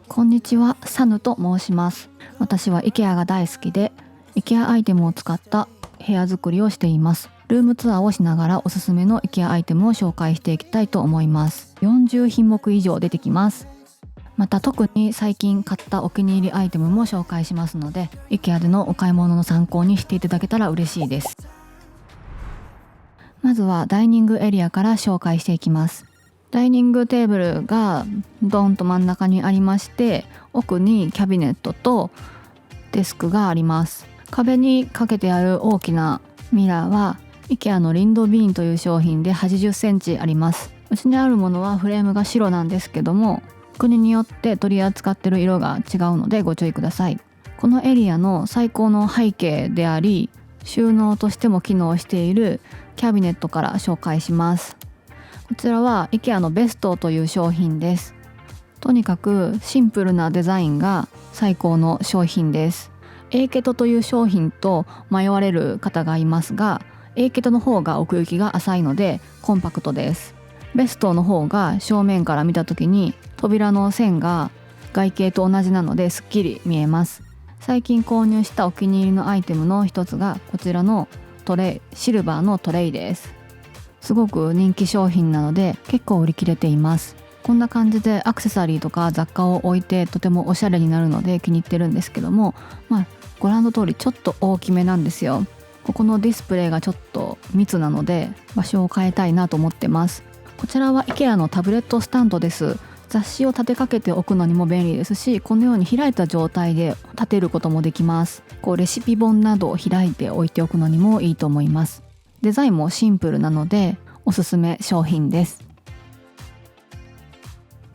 こんにちは、サヌと申します。私は IKEA が大好きで IKEA アイテムを使った部屋作りをしています。ルームツアーをしながらおすすめの IKEA アイテムを紹介していきたいと思います。40品目以上出てきます。また特に最近買ったお気に入りアイテムも紹介しますので IKEA でのお買い物の参考にしていただけたら嬉しいです。まずはダイニングエリアから紹介していきます。ダイニングテーブルがドンと真ん中にありまして、奥にキャビネットとデスクがあります。壁にかけてある大きなミラーは IKEA のリンドビーンという商品で80センチあります。うちにあるものはフレームが白なんですけども、国によって取り扱っている色が違うのでご注意ください。このエリアの最高の背景であり収納としても機能しているキャビネットから紹介します。こちらは IKEA のベストという商品です。とにかくシンプルなデザインが最高の商品です。エーケトという商品と迷われる方がいますが、エーケトの方が奥行きが浅いのでコンパクトです。ベストの方が正面から見た時に扉の線が外形と同じなのですっきり見えます。最近購入したお気に入りのアイテムの一つがこちらのトレイ、シルバーのトレイです。すごく人気商品なので結構売り切れています。こんな感じでアクセサリーとか雑貨を置いてとてもおしゃれになるので気に入ってるんですけども、ご覧の通りちょっと大きめなんですよ。ここのディスプレイがちょっと密なので場所を変えたいなと思ってます。こちらは IKEA のタブレットスタンドです。雑誌を立てかけておくのにも便利ですし、このように開いた状態で立てることもできます。レシピ本などを開いて置いておくのにもいいと思います。デザインもシンプルなのでおすすめ商品です。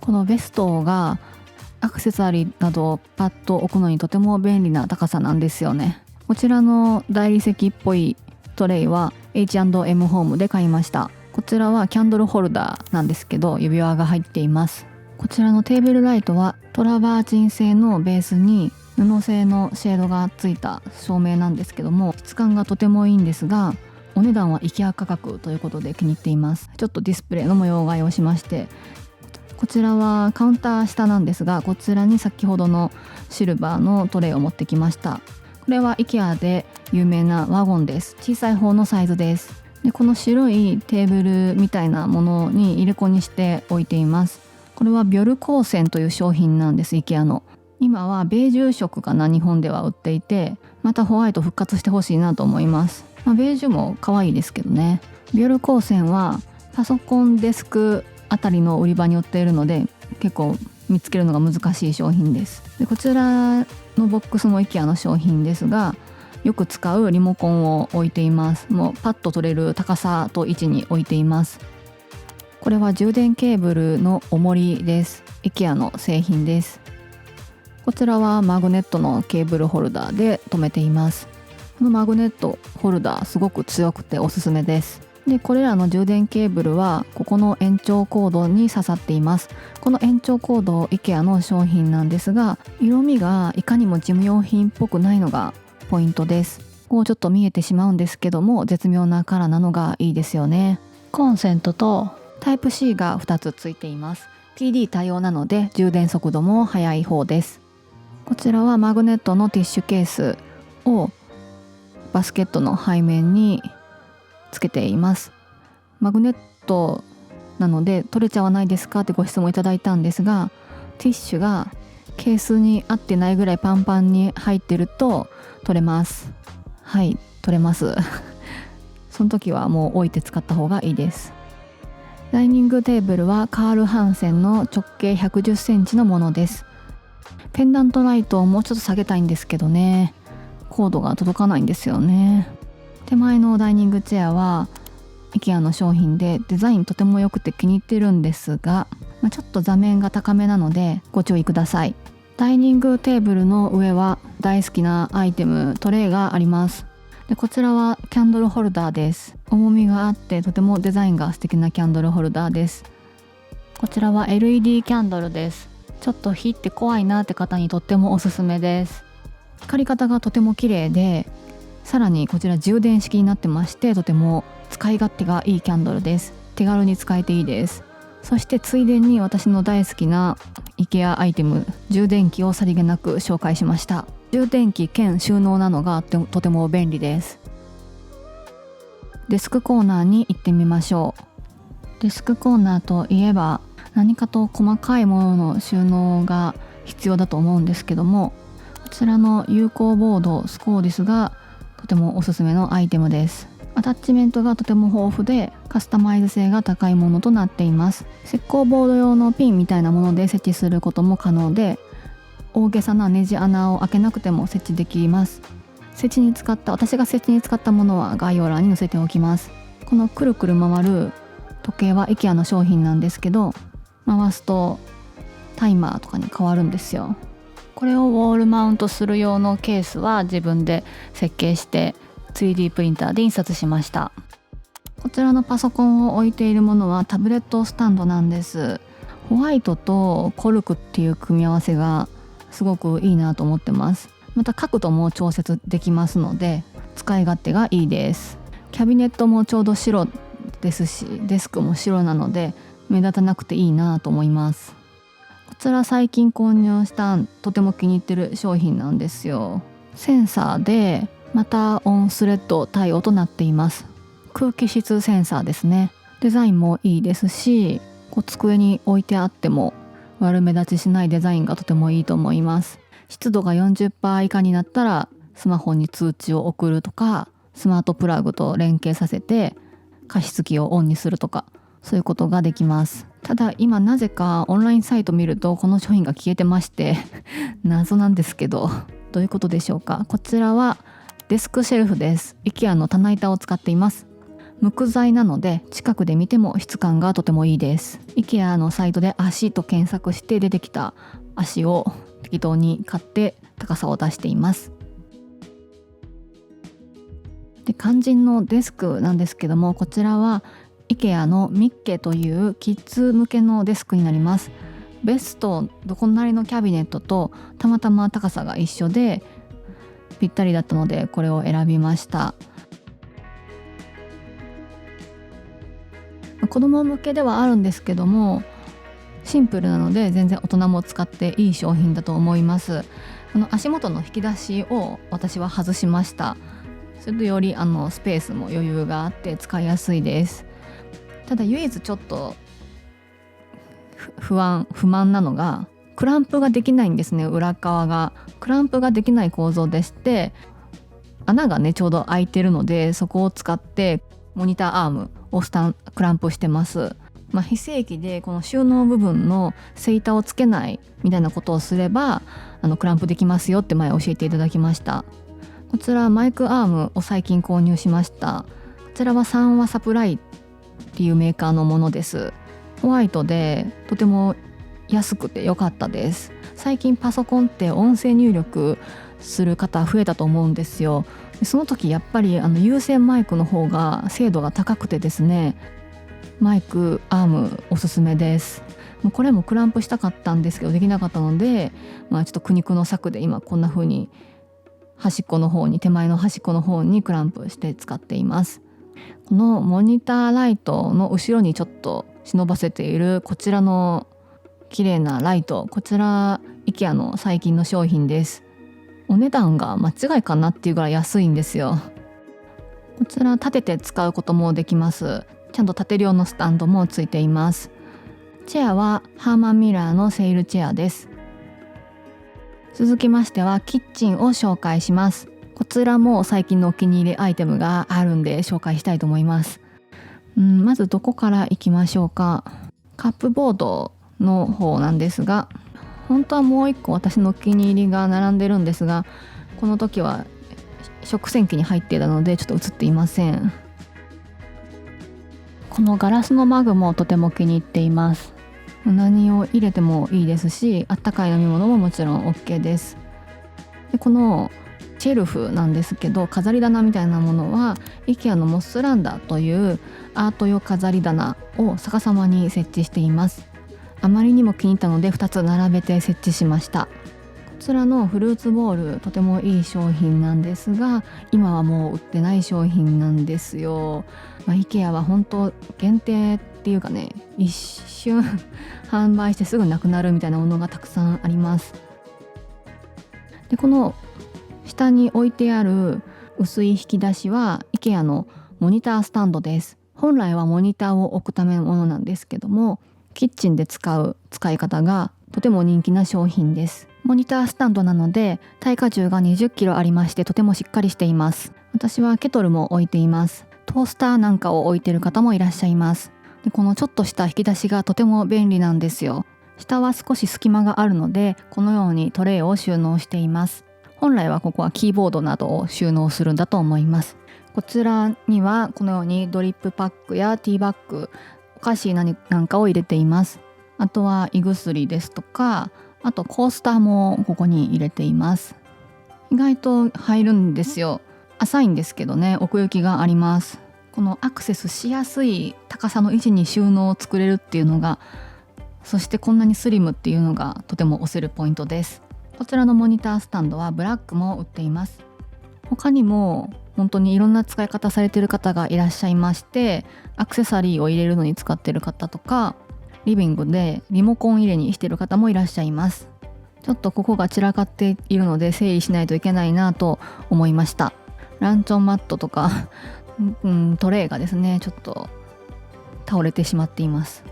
このベストがアクセサリーなどをパッと置くのにとても便利な高さなんですよね。こちらの大理石っぽいトレイは H&M ホームで買いました。こちらはキャンドルホルダーなんですけど指輪が入っています。こちらのテーブルライトはトラバーチン製のベースに布製のシェードがついた照明なんですけども、質感がとてもいいんですがお値段は IKEA 価格ということで気に入っています。ちょっとディスプレイの模様替えをしまして、こちらはカウンター下なんですが、こちらに先ほどのシルバーのトレイを持ってきました。これは IKEA で有名なワゴンです。小さい方のサイズです。でこの白いテーブルみたいなものに入れ子にして置いています。これはビョルコーセンという商品なんです。 IKEA の今はベージュ色かな、日本では売っていて、またホワイト復活してほしいなと思います。ベージュも可愛いですけどね。ビョルコーセンはパソコンデスクあたりの売り場に売っているので結構見つけるのが難しい商品です。でこちらのボックスも IKEA の商品ですが、よく使うリモコンを置いています。もうパッと取れる高さと位置に置いています。これは充電ケーブルの重りです。 IKEA の製品です。こちらはマグネットのケーブルホルダーで留めています。このマグネットホルダーすごく強くておすすめです。でこれらの充電ケーブルはここの延長コードに刺さっています。この延長コード IKEA の商品なんですが、色味がいかにも事務用品っぽくないのがポイントです。ちょっと見えてしまうんですけども、絶妙なカラーなのがいいですよね。コンセントとタイプ C が2つついています。 PD 対応なので充電速度も速い方です。こちらはマグネットのティッシュケースをバスケットの背面につけています。マグネットなので取れちゃわないですかってご質問いただいたんですが、ティッシュがケースに合ってないぐらいパンパンに入ってると取れます。はい、取れますその時はもう置いて使った方がいいです。ダイニングテーブルはカール・ハンセンの直径110センチのものです。ペンダントライトをもうちょっと下げたいんですけどね、コードが届かないんですよね。手前のダイニングチェアは IKEA の商品でデザインとても良くて気に入ってるんですが、ちょっと座面が高めなのでご注意ください。ダイニングテーブルの上は大好きなアイテムトレイがあります。でこちらはキャンドルホルダーです。重みがあってとてもデザインが素敵なキャンドルホルダーです。こちらは LED キャンドルです。ちょっと火って怖いなって方にとってもおすすめです。光り方がとても綺麗で、さらにこちら充電式になってまして、とても使い勝手がいいキャンドルです。手軽に使えていいです。そしてついでに私の大好きな IKEA アイテム、充電器をさりげなく紹介しました。充電器兼収納なのがとても便利です。デスクコーナーに行ってみましょう。デスクコーナーといえば何かと細かいものの収納が必要だと思うんですけども、こちらの有効ボードスコーディスがとてもおすすめのアイテムです。アタッチメントがとても豊富でカスタマイズ性が高いものとなっています。石膏ボード用のピンみたいなもので設置することも可能で、大げさなネジ穴を開けなくても設置できます。私が設置に使ったものは概要欄に載せておきます。このくるくる回る時計は IKEA の商品なんですけど、回すとタイマーとかに変わるんですよ。これをウォールマウントする用のケースは自分で設計して 3D プリンターで印刷しました。こちらのパソコンを置いているものはタブレットスタンドなんです。ホワイトとコルクっていう組み合わせがすごくいいなと思ってます。また角度も調節できますので使い勝手がいいです。キャビネットもちょうど白ですし、デスクも白なので目立たなくていいなと思います。こちら最近購入したとても気に入ってる商品なんですよ。センサーでまたオンスレッド対応となっています。空気質センサーですね。デザインもいいですし、机に置いてあっても悪目立ちしないデザインがとてもいいと思います。湿度が 40% 以下になったらスマホに通知を送るとか、スマートプラグと連携させて加湿器をオンにするとか、そういうことができます。ただ今なぜかオンラインサイト見るとこの商品が消えてまして謎なんですけど、どういうことでしょうか。こちらはデスクシェルフです。 IKEA の棚板を使っています。無垢材なので近くで見ても質感がとてもいいです。 IKEA のサイトで足と検索して出てきた足を適当に買って高さを出しています。で、肝心のデスクなんですけども、こちらは IKEA のミッケというキッズ向けのデスクになります。ベスト隣のキャビネットとたまたま高さが一緒でぴったりだったのでこれを選びました。子供向けではあるんですけども、シンプルなので全然大人も使っていい商品だと思います。この足元の引き出しを私は外しました。それとよりスペースも余裕があって使いやすいです。ただ唯一ちょっと不満なのがクランプができないんですね。裏側がクランプができない構造でして、穴がねちょうど開いてるので、そこを使ってモニターアームをクランプしてます。非正規でこの収納部分のセイタをつけないみたいなことをすればクランプできますよって前教えていただきました。こちらマイクアームを最近購入しました。こちらは三和サプライっていうメーカーのものです。ホワイトでとても安くて良かったです。最近パソコンって音声入力する方増えたと思うんですよ。その時やっぱり有線マイクの方が精度が高くてですね、マイクアームおすすめです。これもクランプしたかったんですけどできなかったので、ちょっと苦肉の策で今こんな風に手前の端っこの方にクランプして使っています。このモニターライトの後ろにちょっと忍ばせているこちらの綺麗なライト、こちら IKEA の最近の商品です。お値段が間違いかなっていうぐらい安いんですよ。こちら立てて使うこともできます。ちゃんと立てる用のスタンドもついています。チェアはハーマンミラーのセールチェアです。続きましてはキッチンを紹介します。こちらも最近のお気に入りアイテムがあるんで紹介したいと思います。まずどこからいきましょうか。カップボードの方なんですが、本当はもう一個私のお気に入りが並んでるんですが、この時は食洗機に入っていたのでちょっと映っていません。このガラスのマグもとても気に入っています。何を入れてもいいですし、あったかい飲み物ももちろん OK です。でこのシェルフなんですけど、飾り棚みたいなものは IKEA のモスランダというアート用飾り棚を逆さまに設置しています。あまりにも気に入ったので2つ並べて設置しました。こちらのフルーツボールとてもいい商品なんですが、今はもう売ってない商品なんですよ。IKEA は本当限定ってっていうかね、一瞬販売してすぐなくなるみたいなものがたくさんあります。でこの下に置いてある薄い引き出しは IKEA のモニタースタンドです。本来はモニターを置くためのものなんですけども、キッチンで使う使い方がとても人気な商品です。モニタースタンドなので耐荷重が20キロありまして、とてもしっかりしています。私はケトルも置いています。トースターなんかを置いている方もいらっしゃいます。でこのちょっとした引き出しがとても便利なんですよ。下は少し隙間があるので、このようにトレイを収納しています。本来はここはキーボードなどを収納するんだと思います。こちらにはこのようにドリップパックやティーバッグ、お菓子なんかを入れています。あとは胃薬ですとか、あとコースターもここに入れています。意外と入るんですよ。浅いんですけどね、奥行きがあります。このアクセスしやすい高さの位置に収納を作れるっていうのが、そしてこんなにスリムっていうのがとても押せるポイントです。こちらのモニタースタンドはブラックも売っています。他にも本当にいろんな使い方されている方がいらっしゃいまして、アクセサリーを入れるのに使っている方とか、リビングでリモコン入れにしている方もいらっしゃいます。ちょっとここが散らかっているので整理しないといけないなと思いました。ランチョンマットとかトレイがですね、ちょっと倒れてしまっています。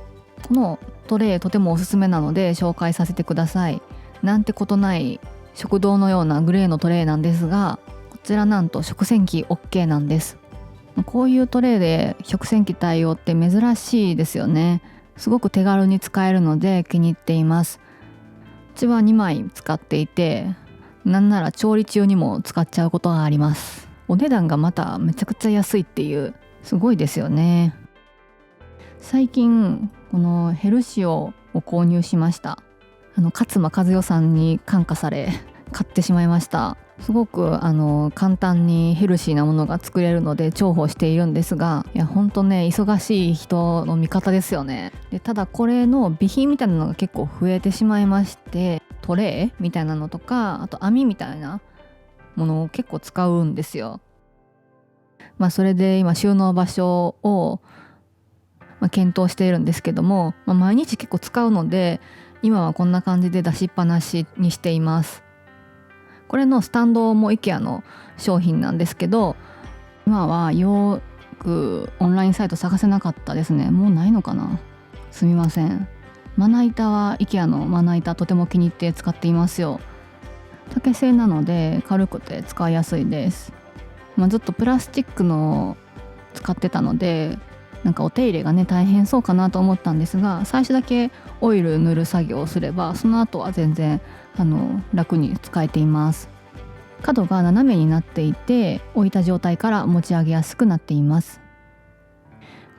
このトレイとてもおすすめなので紹介させてください。なんてことない食堂のようなグレーのトレイなんですが、こちらなんと食洗機 OK なんです。こういうトレイで食洗機対応って珍しいですよね。すごく手軽に使えるので気に入っています。うちは2枚使っていて、なんなら調理中にも使っちゃうことがあります。お値段がまためちゃくちゃ安いっていう、すごいですよね。最近このヘルシオを購入しました。勝間和代さんに感化され買ってしまいました。すごく簡単にヘルシーなものが作れるので重宝しているんですが、いやほんとね、忙しい人の味方ですよね。でただこれの備品みたいなのが結構増えてしまいまして、トレイみたいなのとか、あと網みたいなものを結構使うんですよ。それで今収納場所を検討しているんですけども、毎日結構使うので今はこんな感じで出しっぱなしにしています。これのスタンドも IKEA の商品なんですけど、今はよくオンラインサイト探せなかったですね。もうないのかな、すみません。まな板は IKEA のまな板とても気に入って使っていますよ。竹製なので軽くて使いやすいです。ずっとプラスチックの使ってたので、なんかお手入れがね大変そうかなと思ったんですが、最初だけオイル塗る作業をすればその後は全然楽に使えています。角が斜めになっていて、置いた状態から持ち上げやすくなっています。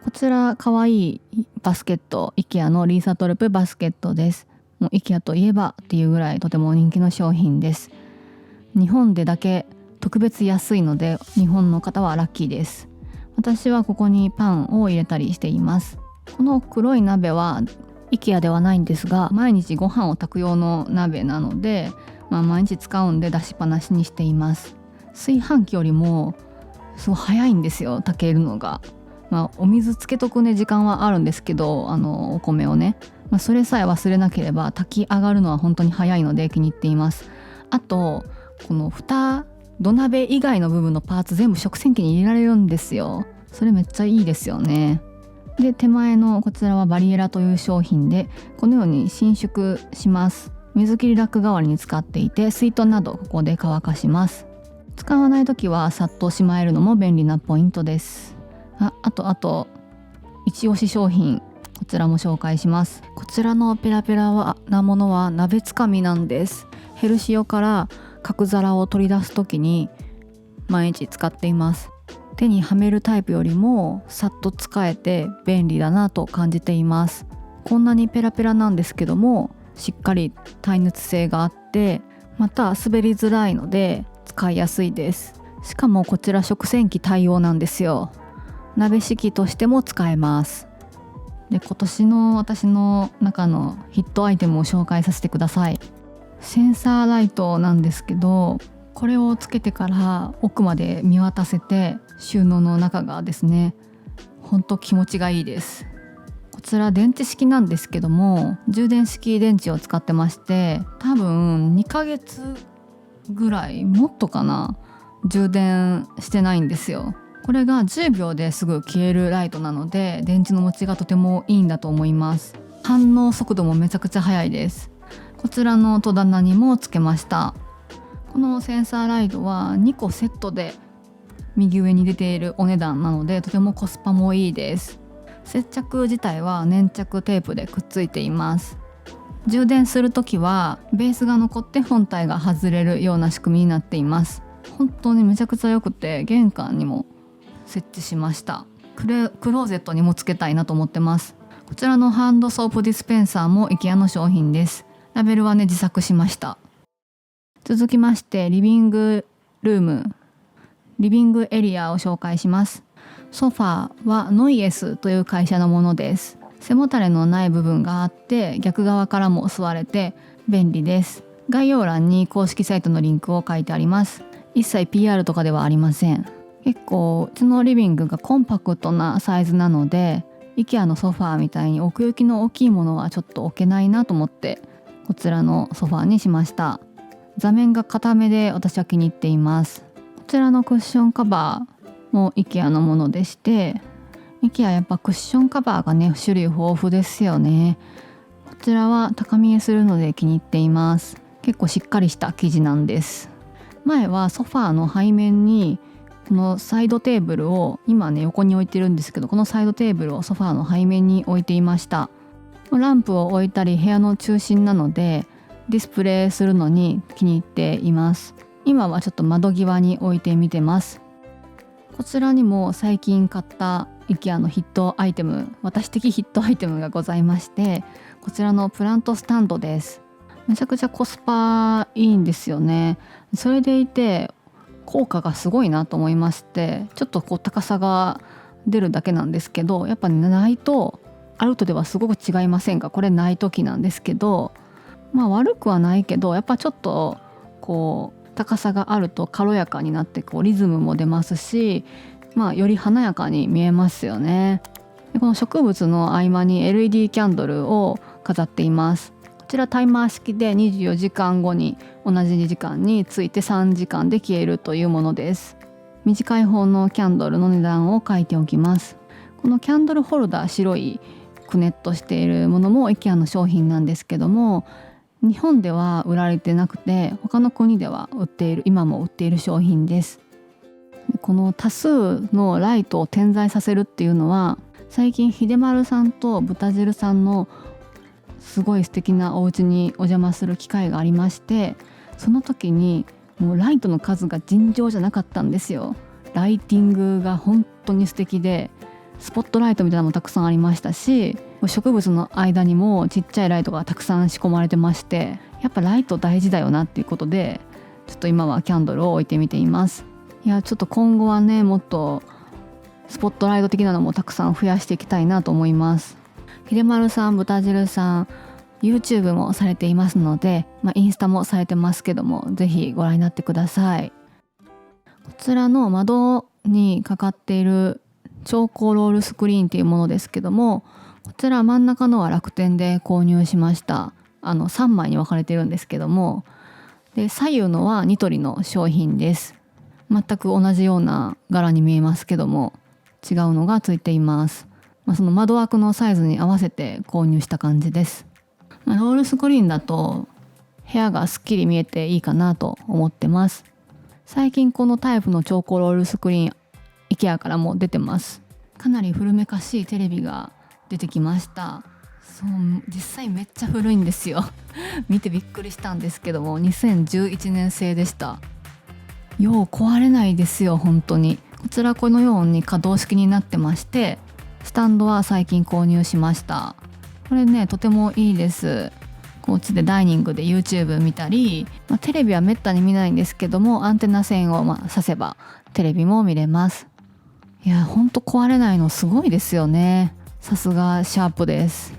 こちらかわいいバスケット、 IKEA のリーサトルプバスケットです。もう IKEA といえばっていうぐらいとても人気の商品です。日本でだけ特別安いので日本の方はラッキーです。私はここにパンを入れたりしています。この黒い鍋は IKEA ではないんですが、毎日ご飯を炊く用の鍋なので、毎日使うんで出しっぱなしにしています。炊飯器よりもすごい早いんですよ、炊けるのが。お水つけとくね時間はあるんですけど、お米をね、それさえ忘れなければ炊き上がるのは本当に早いので気に入っています。あとこの蓋、土鍋以外の部分のパーツ全部食洗機に入れられるんですよ。それめっちゃいいですよね。で手前のこちらはバリエラという商品で、このように伸縮します。水切りラック代わりに使っていて、水筒などここで乾かします。使わないときはさっとしまえるのも便利なポイントです。あと一押し商品、こちらも紹介します。こちらのペラペラなものは鍋つかみなんです。ヘルシオから角皿を取り出すときに毎日使っています。手にはめるタイプよりもさっと使えて便利だなと感じています。こんなにペラペラなんですけども、しっかり耐熱性があって、また滑りづらいので使いやすいです。しかもこちら食洗機対応なんですよ。鍋敷きとしても使えます。で今年の私の中のヒットアイテムを紹介させてください。センサーライトなんですけど、これをつけてから奥まで見渡せて収納の中がですね、ほんと気持ちがいいです。こちら電池式なんですけども、充電式電池を使ってまして、多分2ヶ月ぐらい、もっとかな、充電してないんですよ。これが10秒ですぐ消えるライトなので、電池の持ちがとてもいいんだと思います。反応速度もめちゃくちゃ速いです。こちらの戸棚にもつけました。このセンサーライトは2個セットで右上に出ているお値段なので、とてもコスパもいいです。接着自体は粘着テープでくっついています。充電するときはベースが残って本体が外れるような仕組みになっています。本当にめちゃくちゃ良くて、玄関にも設置しました。クローゼットにもつけたいなと思ってます。こちらのハンドソープディスペンサーも IKEA の商品です。ラベルはね、自作しました。続きましてリビングエリアを紹介します。ソファーはノイエスという会社のものです。背もたれのない部分があって、逆側からも座れて便利です。概要欄に公式サイトのリンクを書いてあります。一切 PR とかではありません。結構うちのリビングがコンパクトなサイズなので、 IKEA のソファーみたいに奥行きの大きいものはちょっと置けないなと思って、こちらのソファーにしました。座面が固めで私は気に入っています。こちらのクッションカバーも IKEA のものでして、 IKEA やっぱクッションカバーがね、種類豊富ですよね。こちらは高見えするので気に入っています。結構しっかりした生地なんです。前はソファーの背面にこのサイドテーブルを、今ね横に置いてるんですけど、このサイドテーブルをソファーの背面に置いていました。ランプを置いたり部屋の中心なのでディスプレイするのに気に入っています。今はちょっと窓際に置いてみてます。こちらにも最近買った IKEA のヒットアイテム、私的ヒットアイテムがございまして、こちらのプラントスタンドです。めちゃくちゃコスパいいんですよね。それでいて効果がすごいなと思いまして、ちょっと高さが出るだけなんですけど、やっぱないと、あるとではすごく違いませんか。これない時なんですけど、悪くはないけど、やっぱちょっと高さがあると軽やかになってリズムも出ますし、より華やかに見えますよね。でこの植物の合間に LED キャンドルを飾っています。こちらタイマー式で24時間後に同じ時間について3時間で消えるというものです。短い方のキャンドルの値段を書いておきます。このキャンドルホルダー、白いくねっとしているものも IKEA の商品なんですけども、日本では売られてなくて、他の国では今も売っている商品です。この多数のライトを点在させるっていうのは、最近秀丸さんと豚汁さんのすごい素敵なお家にお邪魔する機会がありまして、その時にもうライトの数が尋常じゃなかったんですよ。ライティングが本当に素敵で、スポットライトみたいなのもたくさんありましたし、植物の間にもちっちゃいライトがたくさん仕込まれてまして、やっぱライト大事だよなっていうことで、ちょっと今はキャンドルを置いてみています。いや、ちょっと今後はね、もっとスポットライト的なのもたくさん増やしていきたいなと思います。秀丸さん、豚汁さん、 YouTube もされていますので、インスタもされてますけども、ぜひご覧になってください。こちらの窓にかかっている超高ロールスクリーンっていうものですけども、こちら真ん中のは楽天で購入しました。3枚に分かれてるんですけども、で左右のはニトリの商品です。全く同じような柄に見えますけども、違うのがついています。その窓枠のサイズに合わせて購入した感じです。ロールスクリーンだと部屋がすっきり見えていいかなと思ってます。最近このタイプの超高ロールスクリーン IKEA からも出てます。かなり古めかしいテレビが出てきました。そう、実際めっちゃ古いんですよ見てびっくりしたんですけども、2011年製でした。よう壊れないですよ、本当に。こちらこのように可動式になってまして、スタンドは最近購入しました。これね、とてもいいです。こっちでダイニングで YouTube 見たり、テレビはめったに見ないんですけども、アンテナ線を挿せばテレビも見れます。いや、ほんと壊れないのすごいですよね。さすがシャープです。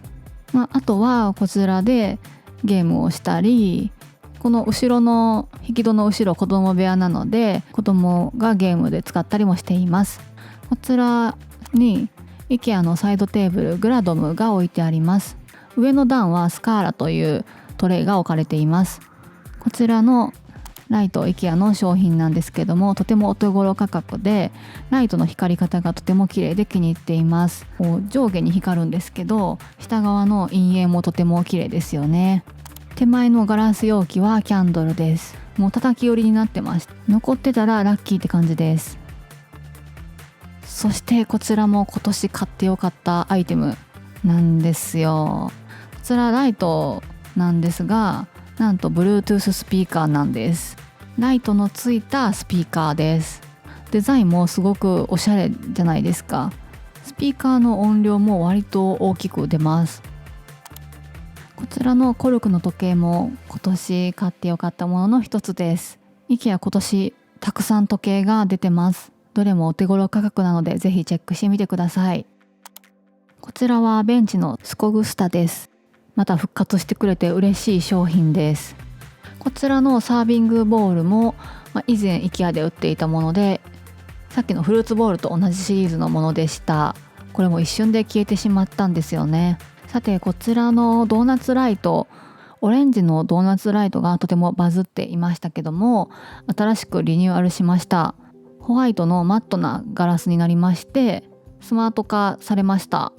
あとはこちらでゲームをしたり、この後ろの引き戸の後ろ、子供部屋なので子供がゲームで使ったりもしています。こちらに IKEA のサイドテーブルグラドムが置いてあります。上の段はスカーラというトレイが置かれています。こちらのライト IKEA の商品なんですけども、とてもお手頃価格でライトの光り方がとても綺麗で気に入っています。上下に光るんですけど、下側の陰影もとても綺麗ですよね。手前のガラス容器はキャンドルです。もう叩き売りになってます。残ってたらラッキーって感じです。そしてこちらも今年買ってよかったアイテムなんですよ。こちらライトなんですが、なんと Bluetooth スピーカーなんです。ライトのついたスピーカーです。デザインもすごくおしゃれじゃないですか。スピーカーの音量も割と大きく出ます。こちらのコルクの時計も今年買ってよかったものの一つです。IKEA 今年たくさん時計が出てます。どれもお手頃価格なのでぜひチェックしてみてください。こちらはベンチのスコグスタです。また復活してくれて嬉しい商品です。こちらのサービングボールも、以前 IKEA で売っていたもので、さっきのフルーツボールと同じシリーズのものでした。これも一瞬で消えてしまったんですよね。さてこちらのドーナツライト、オレンジのドーナツライトがとてもバズっていましたけども、新しくリニューアルしました。ホワイトのマットなガラスになりまして、スマート化されました。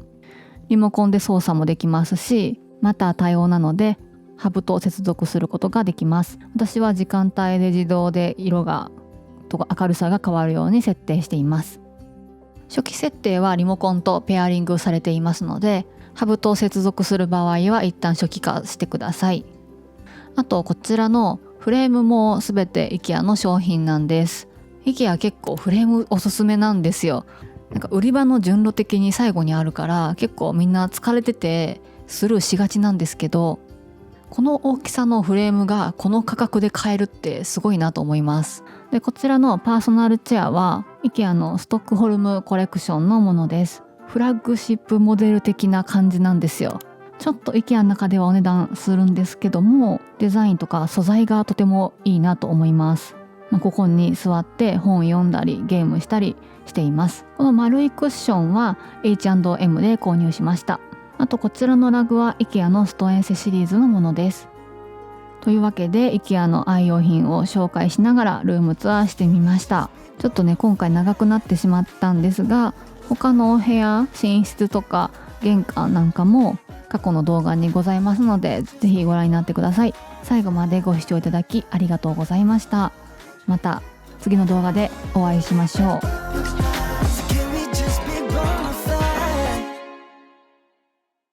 リモコンで操作もできますし、また多様なのでハブと接続することができます。私は時間帯で自動で色がとか明るさが変わるように設定しています。初期設定はリモコンとペアリングされていますので、ハブと接続する場合は一旦初期化してください。あとこちらのフレームもすべて IKEA の商品なんです。IKEA 結構フレームおすすめなんですよ。なんか売り場の順路的に最後にあるから結構みんな疲れててスルーしがちなんですけど、この大きさのフレームがこの価格で買えるってすごいなと思います。でこちらのパーソナルチェアは IKEA のストックホルムコレクションのものです。フラッグシップモデル的な感じなんですよ。ちょっと IKEA の中ではお値段するんですけども、デザインとか素材がとてもいいなと思います。ここに座って本読んだりゲームしたりしています。この丸いクッションは H&M で購入しました。あとこちらのラグは IKEA のストエンセシリーズのものです。というわけで IKEA の愛用品を紹介しながらルームツアーしてみました。ちょっとね今回長くなってしまったんですが、他のお部屋、寝室とか玄関なんかも過去の動画にございますので、ぜひご覧になってください。最後までご視聴いただきありがとうございました。また次の動画でお会いしましょう。